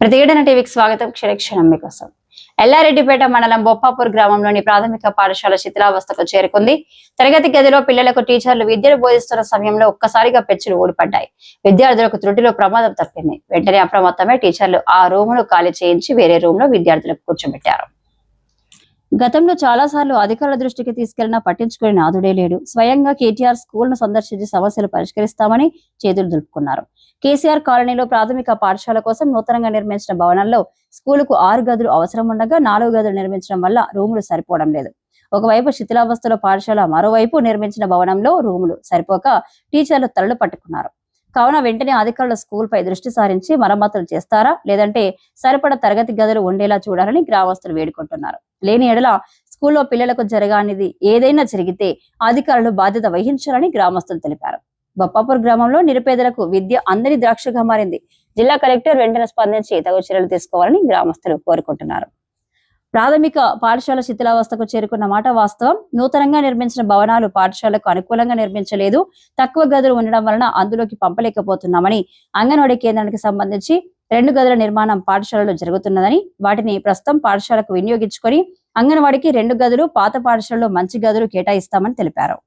ప్రతిఘటన టీవీకి స్వాగతం. క్షణక్షణం మీకోసం. ఎల్లారెడ్డిపేట మండలం బొప్పాపూర్ గ్రామంలోని ప్రాథమిక పాఠశాల శిథిలావస్థకు చేరుకుంది. తరగతి గదిలో పిల్లలకు టీచర్లు విద్యను బోధిస్తున్న సమయంలో ఒక్కసారిగా పెచ్చులు ఊడిపడ్డాయి. విద్యార్థులకు త్రుటిలో ప్రమాదం తప్పింది. వెంటనే అప్రమత్తమై టీచర్లు ఆ రూమును ఖాళీ చేయించి వేరే రూమ్ లో విద్యార్థులకు కూర్చోబెట్టారు. గతంలో చాలా సార్లు అధికారుల దృష్టికి తీసుకెళ్లినా పట్టించుకునే నాదుడే లేడు. స్వయంగా కేటీఆర్ స్కూల్ ను సందర్శించి సమస్యలు పరిష్కరిస్తామని చేతులు దులుపుకున్నారు. కేసీఆర్ కాలనీలో ప్రాథమిక పాఠశాల కోసం నూతనంగా నిర్మించిన భవనంలో స్కూలుకు 6 గదులు అవసరం ఉండగా 4 గదులు నిర్మించడం వల్ల రూములు సరిపోవడం లేదు. ఒకవైపు శిథిలావస్థలో పాఠశాల, మరోవైపు నిర్మించిన భవనంలో రూములు సరిపోక టీచర్లు తలలు పట్టుకున్నారు. కావున వెంటనే అధికారులు స్కూల్ పై దృష్టి సారించి మరమ్మతులు చేస్తారా, లేదంటే సరిపడ తరగతి గదులు ఉండేలా చూడాలని గ్రామస్తులు వేడుకుంటున్నారు. లేని ఎడల స్కూల్లో పిల్లలకు జరగానిది ఏదైనా జరిగితే అధికారులు బాధ్యత వహించాలని గ్రామస్తులు తెలిపారు. బొప్పాపూర్ గ్రామంలో నిరుపేదలకు విద్య అందని ద్రాక్షగా మారింది. జిల్లా కలెక్టర్ వెంటనే స్పందించి తగు చర్యలు తీసుకోవాలని గ్రామస్తులు కోరుకుంటున్నారు. ప్రాథమిక పాఠశాల శిథిలావస్థకు చేరుకున్న మాట వాస్తవం. నూతనంగా నిర్మించిన భవనాలు పాఠశాలకు అనుకూలంగా నిర్మించలేదు. తక్కువ గదులు ఉండడం వలన అందులోకి పంపలేకపోతున్నామని, అంగన్వాడీ కేంద్రానికి సంబంధించి 2 గదుల నిర్మాణం పాఠశాలలో జరుగుతున్నదని, వాటిని ప్రస్తుతం పాఠశాలకు వినియోగించుకొని అంగన్వాడీకి 2 గదులు, పాత పాఠశాలలో మంచి గదులు కేటాయిస్తామని తెలిపారు.